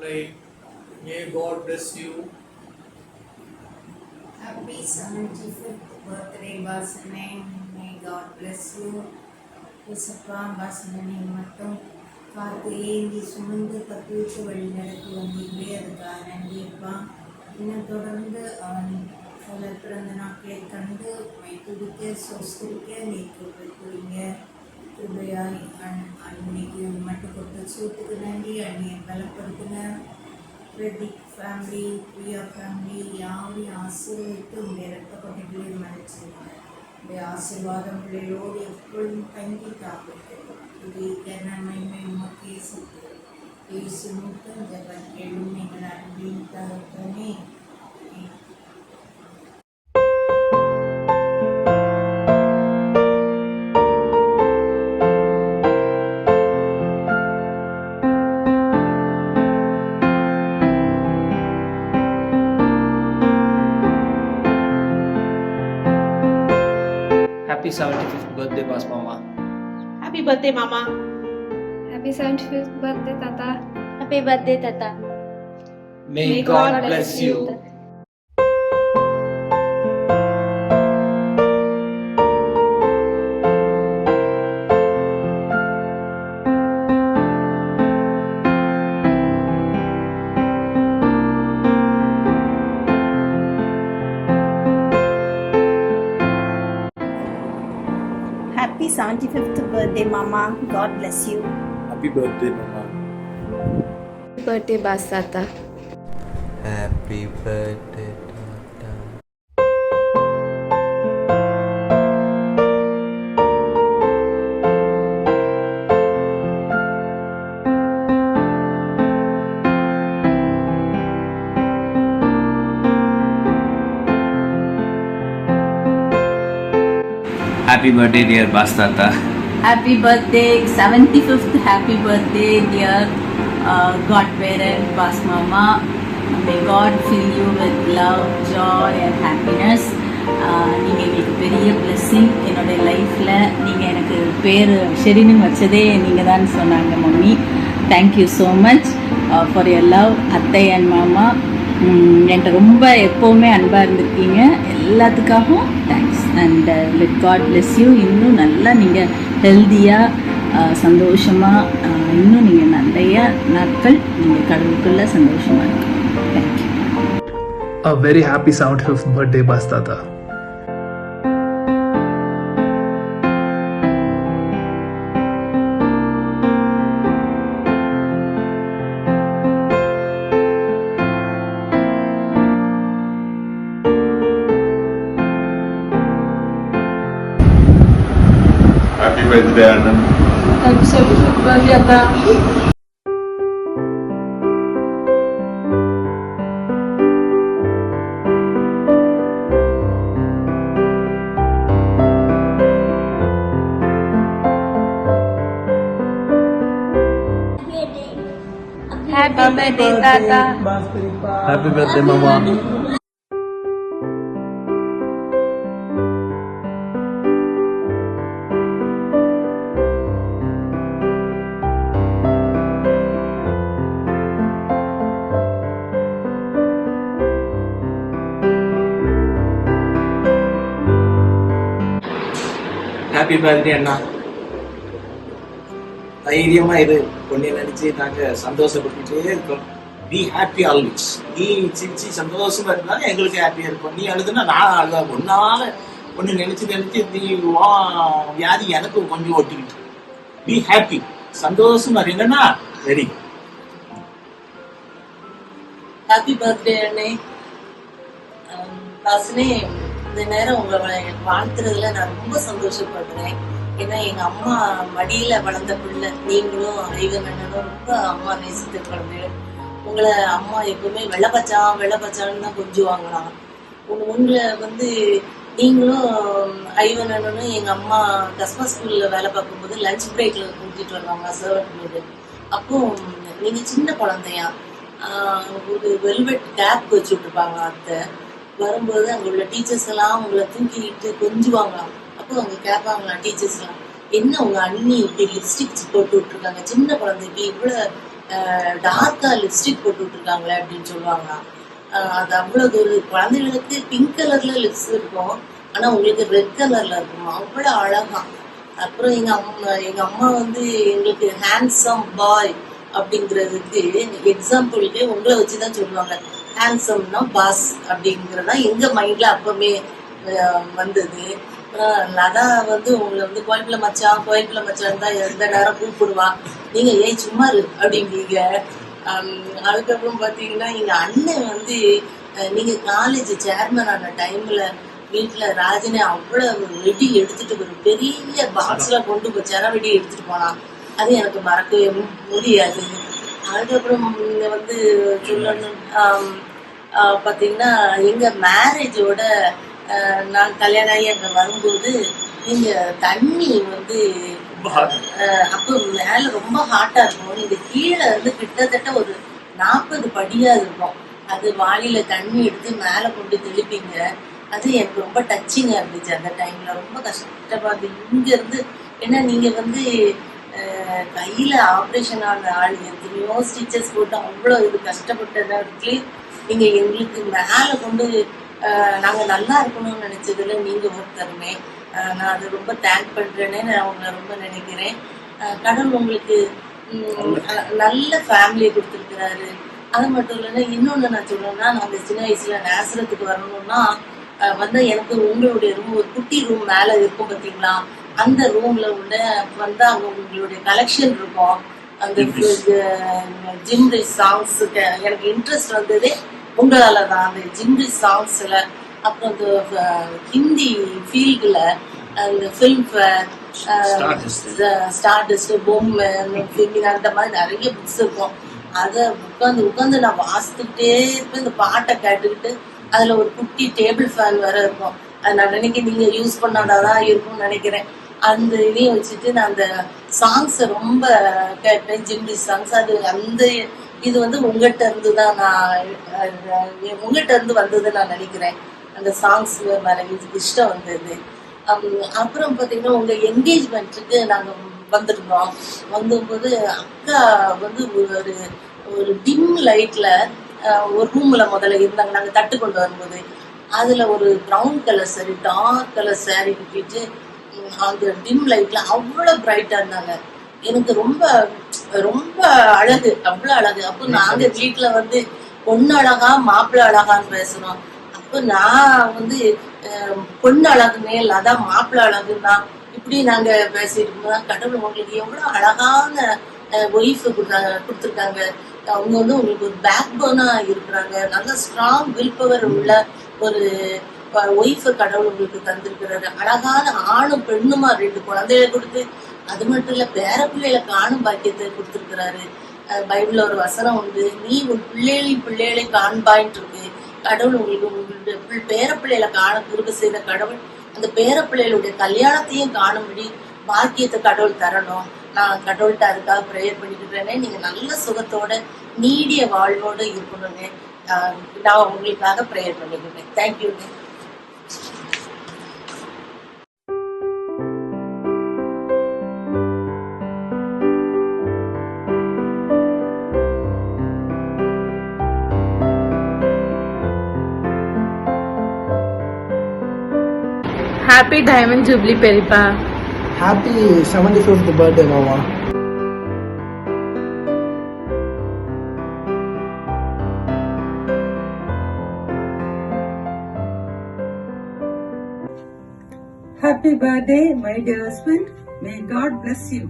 pray. May God bless you. Happy 75th birthday, Basane. May God bless you. இசப்பா பாசனனை மட்டும் பார்த்து ஏந்தி சுமந்து தப்பிவிட்டு வழி நடத்தி வந்தீங்களே அதுக்காக நன்றியப்பா. இன்னும் தொடர்ந்து அவன் சிலர் பிறந்த நாட்களை கண்டு துடிக்க சொஸ்திரிக்க நீ கொடுங்க. கிருபையாய் அன்னைக்கு மட்டும் கொடுத்த சூட்டுக்கு நன்றி. அன்னையை பலப்படுத்துங்க. பிரதீப் ஃபேமிலி, பிரியா ஃபேமிலி யாரையும் ஆசீர்வதித்து உங்களுடைய ரத்த கொட்டைகளை மறைச்சிருங்க. உடைய ஆசீர்வாதம் பிள்ளையோடு எப்பொழுதும் தங்கி காப்பிட்டு இது நன்மை உமக்கே சுற்று இயேசு மூத்தம் ஜபம் எழும் எங்கள் அன்பின் தகப்பனே. Happy 75th birthday, Boss Mama. Happy birthday, Mama. Happy 75th birthday, Tata. Happy birthday, Tata. May God bless you. Happy 75th birthday, Mama. God bless you. Happy birthday, Mama. Happy birthday, Bas Tata. Happy birthday, Tata. Happy birthday, dear Bas Tata. Happy birthday, 75th happy birthday, dear godparent, Bas Mama. May God fill you with love, joy and happiness. நீங்கள் எங்களுக்கு பெரிய blessing என்னுடைய லைஃப்பில். நீங்கள் எனக்கு பேர் ஷெரின்னு வச்சதே நீங்கள் தான் சொன்னாங்க mummy. Thank you so much for your love. அத்தை அண்ட் மாமா என்கிட்ட ரொம்ப எப்போவுமே அன்பாக இருந்திருக்கீங்க. எல்லாத்துக்காகவும் thanks. And let God bless you. இன்னும் நல்லா நீங்கள் ஹெல்த்தியாக சந்தோஷமாக இன்னும் நீங்கள் நிறைய நாட்கள் நீங்கள் கடவுளுக்குள்ளே சந்தோஷமாக இருக்கணும். Thank you. A very happy 75th birthday, Bas Tata. Happy birthday, Anand. Happy 75th birthday, Tata. Happy birthday, Tata. Happy birthday, Mama. Happy birthday, Anna. தைரியமா இது பொண்ணை நினைச்சு நாங்க சந்தோஷப்பட்டுட்டே இருக்கோம். Be happy always. நீ சிரிச்சு சந்தோஷமா இருந்தாலும் எங்களுக்கு ஹாப்பியா இருக்கும். நீ அழுதுன்னா நான் அழுத. ஒன்னால பொண்ணு நினைச்சு நீ வியாதி எனக்கு கொஞ்சம் ஒட்டிக்கிட்டு. Be happy. சந்தோஷமா இருங்கன்னா வெரி குட். Happy birthday, அண்ணே. பாசனே, இந்த நேரம் உங்களை வாழ்த்துறதுல நான் ரொம்ப சந்தோஷப்படுறேன். ஏன்னா எங்க அம்மா மடியில வளர்ந்த பிள்ளை நீங்களும் ஐவன் அண்ணனும் ரொம்ப அம்மா நேசித்த குழந்தைகள். உங்களை அம்மா எப்பவுமே வெள்ளப்பச்சான்னு தான் கொஞ்சுவாங்களாம். உங்களை நீங்களும் ஐவன் அண்ணனும் எங்க அம்மா கஸ்மா ஸ்கூல்ல வேலை பார்க்கும்போது லஞ்ச் பிரேக்ல கூட்டிட்டு வருவாங்க சர்வன்ட் மீது. அப்போ நீங்க சின்ன குழந்தையா ஒரு வெல்வெட் கேப் வச்சு விட்டுருப்பாங்க அத்தை. வரும்போது அங்க உள்ள டீச்சர்ஸ் எல்லாம் உங்களை தூக்கிட்டு கொஞ்சுவாங்களாம். அப்போ அவங்க கேட்பாங்களாம் டீச்சர்ஸ் எல்லாம், என்ன உங்க அண்ணி இப்படி லிப்ஸ்டிக்ஸ் போட்டு விட்டுருக்காங்க, சின்ன குழந்தைக்கு இவ்வளவு டார்க்கா லிப்ஸ்டிக் போட்டு விட்டுருக்காங்களே அப்படின்னு சொல்லுவாங்க. அது அவ்வளவு ஒரு குழந்தைகளுக்கு பிங்க் கலர்ல லிப்ஸ் இருக்கும், ஆனா உங்களுக்கு ரெட் கலர்ல இருக்கும், அவ்வளவு அழகா. அப்புறம் எங்க அம்மா வந்து எங்களுக்கு ஹேண்ட்ஸம் பாய் அப்படிங்கிறதுக்கு எக்ஸாம்பிளுக்கு உங்களை வச்சுதான் சொல்லுவாங்க. ஹேண்ட்ஸம்னா பாஸ் அப்படிங்கிறதா எங்க மைண்ட்ல அப்பவுமே வந்தது. லதா வந்து உங்களை வந்து கோயில்பிள்ள மச்சான் தான் எந்த நேரம் கூப்பிடுவா, நீங்க ஏன் சும்மா இரு அப்படிங்க. அதுக்கப்புறம் பாத்தீங்கன்னா எங்க அண்ணன் வந்து நீங்க காலேஜ் சேர்மன் ஆன டைம்ல வீட்டுல ராஜனை அவ்வளவு வெடி எடுத்துட்டு ஒரு பெரிய பாக்ஸ்ல கொண்டு போய் வெடி எடுத்துட்டு போனான். அது எனக்கு மறக்கவே முடியாது. அதுக்கப்புறம் வந்து சொல்லணும் பாத்தீங்கன்னா எங்க மேரேஜோட நான் கல்யாணம் ஆகி அங்க வரும்போது நீங்க தண்ணி வந்து அப்போ மேல ரொம்ப ஹாட்டா இருக்கும், நீங்க கீழே இருந்து கிட்டத்தட்ட ஒரு 40 படியா இருக்கும், அது வாளியில தண்ணி எடுத்து மேல கொண்டு தெளிப்பீங்க. அது எனக்கு ரொம்ப டச்சிங்கா இருந்துச்சு. அந்த டைம்ல ரொம்ப கஷ்டமா இருந்துச்சு. இங்க இருந்து ஏன்னா நீங்க வந்து கையில ஆப்ரேஷன் ஆன ஆள், எத்தனையோ ஸ்டிச்சஸ் போட்டு அவ்வளவு இது கஷ்டப்பட்ட நேரத்துலயே நீங்க எங்களுக்கு மேல கொண்டு நாங்க நல்லா இருக்கணும்னு நினைச்சதுல நீங்க ஒருத்தருமே. நான் அதை ரொம்ப தேங்க் பண்றேன்னு நான் உங்களை ரொம்ப நினைக்கிறேன். கடவுள் உங்களுக்கு நல்ல ஃபேமிலியை கொடுத்துருக்கிறாரு. அது மட்டும் இல்லைன்னா இன்னொன்னு நான் சொல்லணும்னா, நாங்க சின்ன வயசுல நேசரத்துக்கு வரணும்னா வந்து எனக்கு உங்களுடைய ரூம், ஒரு குட்டி ரூம் மேல இருக்கும் பாத்தீங்களா, அந்த ரூம்ல உள்ள வந்து அங்க உங்களுடைய கலெக்ஷன் இருக்கும். அந்த ஜிம்ரி சாங்ஸுக்கு எனக்கு இன்ட்ரெஸ்ட் வந்ததே உங்களால தான். அந்த ஜிம்ரி சாங்ஸ்ல, அப்புறம் அந்த ஹிந்தி ஃபீல்டுல அந்த ஃபிலிம்ஃபேர், ஸ்டார்டஸ்ட், பொம்மை, அந்த மாதிரி நிறைய புக்ஸ் இருக்கும். அதை உட்காந்து நான் வாசித்துக்கிட்டே இருப்பேன், இந்த பாட்டை கேட்டுக்கிட்டு. அதுல ஒரு குட்டி டேபிள் ஃபேன் வேற இருக்கும், அது நான் நினைக்கிறேன் நீங்க யூஸ் பண்ணாதான் இருக்கும்னு நினைக்கிறேன். அந்த இதையும் வச்சுட்டு நான் அந்த சாங்ஸை ரொம்ப கேட்பேன், ஜிம்ரி சாங்ஸ். அது அந்த இது வந்து உங்கள்கிட்ட இருந்து தான் உங்கள்கிட்ட இருந்து வந்தது நான் நினைக்கிறேன். அந்த சாங்ஸ் மேல இஷ்டம் வந்தது. அப்புறம் பார்த்தீங்கன்னா உங்க என்கேஜ்மெண்ட்டுக்கு நாங்கள் வந்திருந்தோம். வந்தபோது அக்கா வந்து ஒரு டிம் லைட்ல ஒரு ரூம்ல முதல்ல இருந்தாங்க. நாங்கள் தட்டு கொண்டு வரும்போது அதுல ஒரு brown colour sari, dark colour sari கட்டிட்டு அந்த டிம் லைட்ல அவ்வளவு பிரைட்டா இருந்தாங்க. எனக்கு ரொம்ப ரொம்ப அழகு, அவ்வளவு அழகு. அப்போ நாங்க வீட்டுல வந்து பொண்ணு அழகா மாப்பிள்ளை அழகான்னு பேசுறோம். அப்போ நான் வந்து பொண்ணு அழகுனே அதான் மாப்பிள்ளை அழகுன்னா இப்படி நாங்க பேசிட்டு இருக்கோம். கடவுள் உங்களுக்கு எவ்வளவு அழகான ஒய்ஃப் கொடுத்துருக்காங்க. அவங்க வந்து உங்களுக்கு ஒரு பேக் போனா இருக்கிறாங்க, நல்ல ஸ்ட்ராங் வில் பவர் உள்ள ஒரு ஒய்ஃபை கடவுள் உங்களுக்கு தந்திருக்கிறாரு. அழகான ஆணும் பெண்ணுமா 2 குழந்தைகளை கொடுத்து, அது மட்டும் இல்ல பேர பிள்ளைகளை காணும் பாக்கியத்தை கொடுத்துருக்கிறாரு. பைபிள்ல ஒரு வசனம் உண்டு, நீ உன் பிள்ளைகளை காண்பாயின்னு இருக்கு. கடவுள் உங்களுக்கு உங்களுடைய பேர பிள்ளைகளை காண குறுக்க செய்த கடவுள் அந்த பேர பிள்ளைகளுடைய கல்யாணத்தையும் காணும்படி பாக்கியத்தை கடவுள் தரணும். நான் கடவுள்கிட்ட அதுக்காக ப்ரேயர் பண்ணிக்கிட்டேனே. நீங்க நல்ல சுகத்தோட நீடிய வாழ்வோட இருக்கணும்னு நான் உங்களுக்காக ப்ரேயர் பண்ணிக்கிட்டேன். Thank you. Happy Diamond Jubilee Peripa. Happy 75th birthday, Mama. Happy birthday, my dear husband. May God bless you.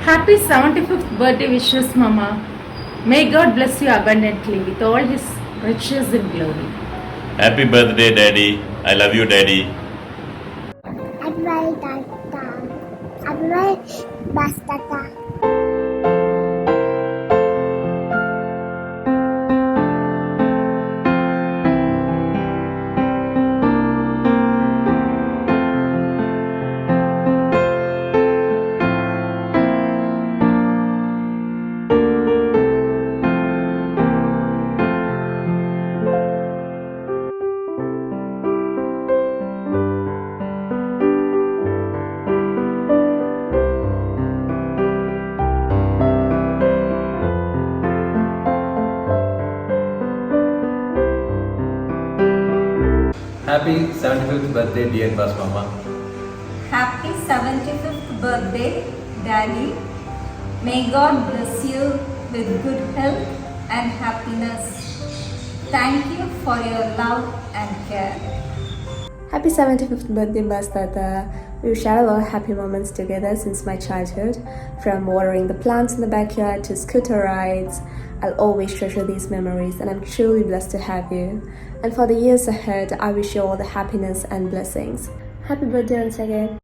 Happy 75th birthday wishes, Mama. May God bless you abundantly with all His riches and glory. Happy birthday, Daddy. I love you, Daddy. Advai Tata. Advai Bastata. Happy 75th birthday, dear Boss Mama. Happy 75th birthday, Daddy. May God bless you with good health and happiness. Thank you for your love and care. Happy 75th birthday, Bastata. We've shared a lot of happy moments together since my childhood. From watering the plants in the backyard to scooter rides, I'll always treasure these memories and I'm truly blessed to have you. And for the years ahead, I wish you all the happiness and blessings. Happy birthday once again.